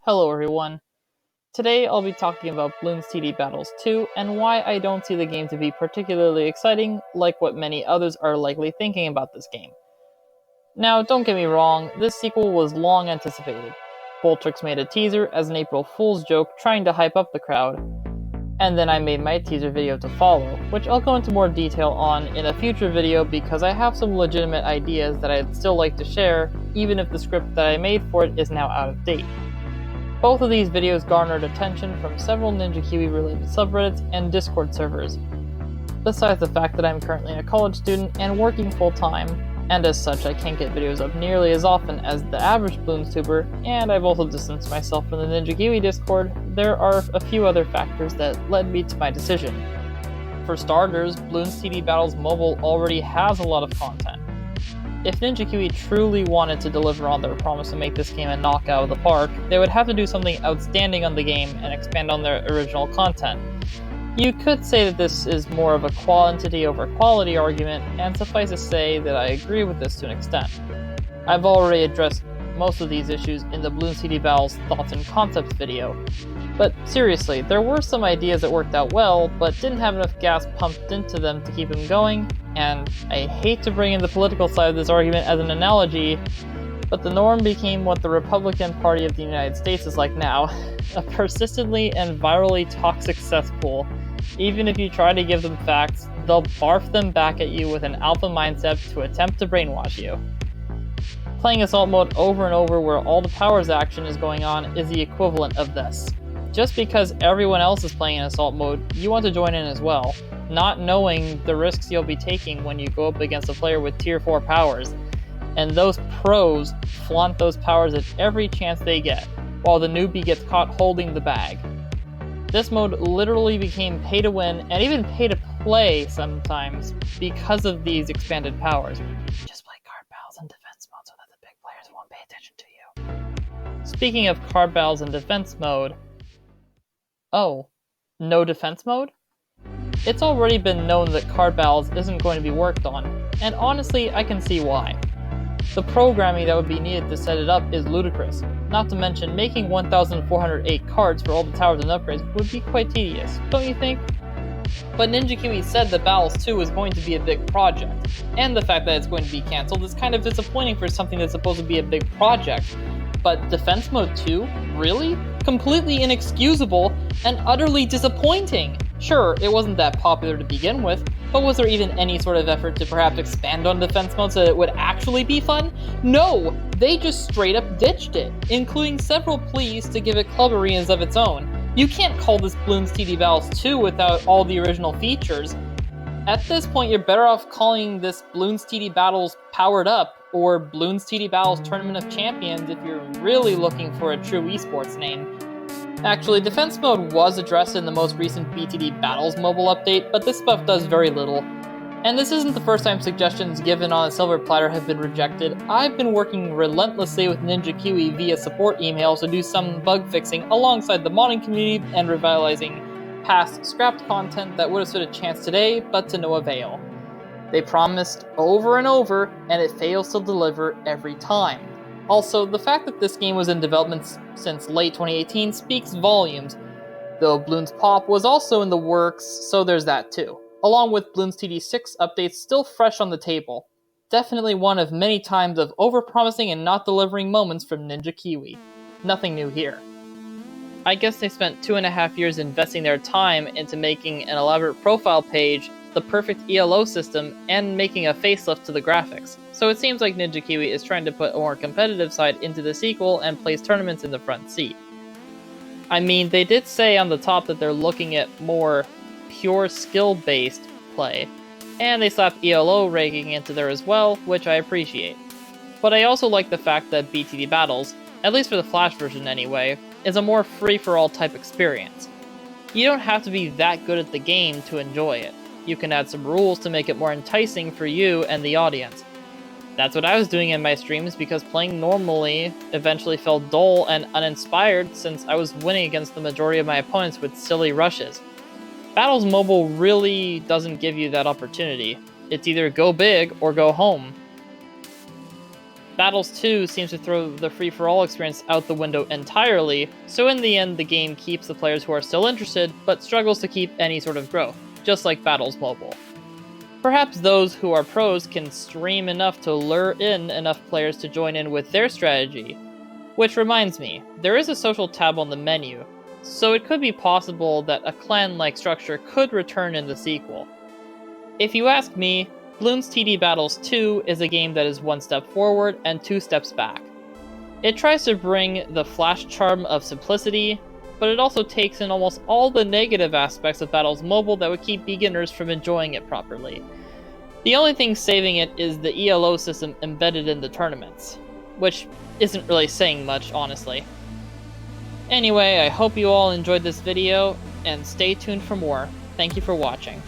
Hello everyone. Today I'll be talking about Bloons TD Battles 2 and why I don't see the game to be particularly exciting like what many others are likely thinking about this game. Now don't get me wrong, this sequel was long anticipated. Boltrix made a teaser as an April Fool's joke trying to hype up the crowd, and then I made my teaser video to follow, which I'll go into more detail on in a future video because I have some legitimate ideas that I'd still like to share, even if the script that I made for it is now out of date. Both of these videos garnered attention from several Ninja Kiwi related subreddits and Discord servers, besides the fact that I'm currently a college student and working full-time, and as such I can't get videos up nearly as often as the average Bloons tuber, and I've also distanced myself from the Ninja Kiwi Discord. There are a few other factors that led me to my decision. For starters, Bloons TD Battles Mobile already has a lot of content. If Ninja Kiwi truly wanted to deliver on their promise to make this game a knockout of the park, they would have to do something outstanding on the game and expand on their original content. You could say that this is more of a quantity over quality argument, and suffice to say that I agree with this to an extent. I've already addressed most of these issues in the Bloons TD Battles Thoughts and Concepts video. But seriously, there were some ideas that worked out well, but didn't have enough gas pumped into them to keep them going, and I hate to bring in the political side of this argument as an analogy, but the norm became what the Republican Party of the United States is like now, a persistently and virally toxic cesspool. Even if you try to give them facts, they'll barf them back at you with an alpha mindset to attempt to brainwash you. Playing Assault Mode over and over where all the powers action is going on is the equivalent of this. Just because everyone else is playing in Assault Mode, you want to join in as well, not knowing the risks you'll be taking when you go up against a player with tier 4 powers. And those pros flaunt those powers at every chance they get, while the newbie gets caught holding the bag. This mode literally became pay to win, and even pay to play sometimes, because of these expanded powers. Just play card battles and defense mode so that the big players won't pay attention to you. Speaking of card battles and defense mode... Oh, no defense mode? It's already been known that card battles isn't going to be worked on, and honestly I can see why. The programming that would be needed to set it up is ludicrous, not to mention making 1,408 cards for all the towers and upgrades would be quite tedious, don't you think? But Ninja Kiwi said that Battles 2 is going to be a big project, and the fact that it's going to be cancelled is kind of disappointing for something that's supposed to be a big project. But Defense Mode 2? Really? Completely inexcusable and utterly disappointing! Sure, it wasn't that popular to begin with, but was there even any sort of effort to perhaps expand on Defense Mode so that it would actually be fun? No! They just straight up ditched it, including several pleas to give it club arenas of its own. You can't call this Bloons TD Battles 2 without all the original features. At this point, you're better off calling this Bloons TD Battles Powered Up, or Bloons TD Battles Tournament of Champions if you're really looking for a true esports name. Actually, Defense Mode was addressed in the most recent BTD Battles mobile update, but this buff does very little. And this isn't the first time suggestions given on a silver platter have been rejected. I've been working relentlessly with Ninja Kiwi via support emails to do some bug fixing alongside the modding community and revitalizing past scrapped content that would have stood a chance today, but to no avail. They promised over and over, and it fails to deliver every time. Also, the fact that this game was in development since late 2018 speaks volumes, though Bloons Pop was also in the works, so there's that too. Along with Bloons TD 6 updates still fresh on the table. Definitely one of many times of overpromising and not delivering moments from Ninja Kiwi. Nothing new here. I guess they spent 2.5 years investing their time into making an elaborate profile page, the perfect ELO system, and making a facelift to the graphics. So it seems like Ninja Kiwi is trying to put a more competitive side into the sequel and place tournaments in the front seat. I mean, they did say on the top that they're looking at more pure skill-based play, and they slapped ELO ranking into there as well, which I appreciate. But I also like the fact that BTD Battles, at least for the Flash version anyway, is a more free-for-all type experience. You don't have to be that good at the game to enjoy it. You can add some rules to make it more enticing for you and the audience. That's what I was doing in my streams because playing normally eventually felt dull and uninspired since I was winning against the majority of my opponents with silly rushes. Battles Mobile really doesn't give you that opportunity. It's either go big or go home. Battles 2 seems to throw the free-for-all experience out the window entirely, so in the end the game keeps the players who are still interested, but struggles to keep any sort of growth, just like Battles Mobile. Perhaps those who are pros can stream enough to lure in enough players to join in with their strategy. Which reminds me, there is a social tab on the menu, so it could be possible that a clan-like structure could return in the sequel. If you ask me, Bloons TD Battles 2 is a game that is one step forward and two steps back. It tries to bring the flash charm of simplicity, but it also takes in almost all the negative aspects of Battles Mobile that would keep beginners from enjoying it properly. The only thing saving it is the ELO system embedded in the tournaments, which isn't really saying much, honestly. Anyway, I hope you all enjoyed this video, and stay tuned for more. Thank you for watching.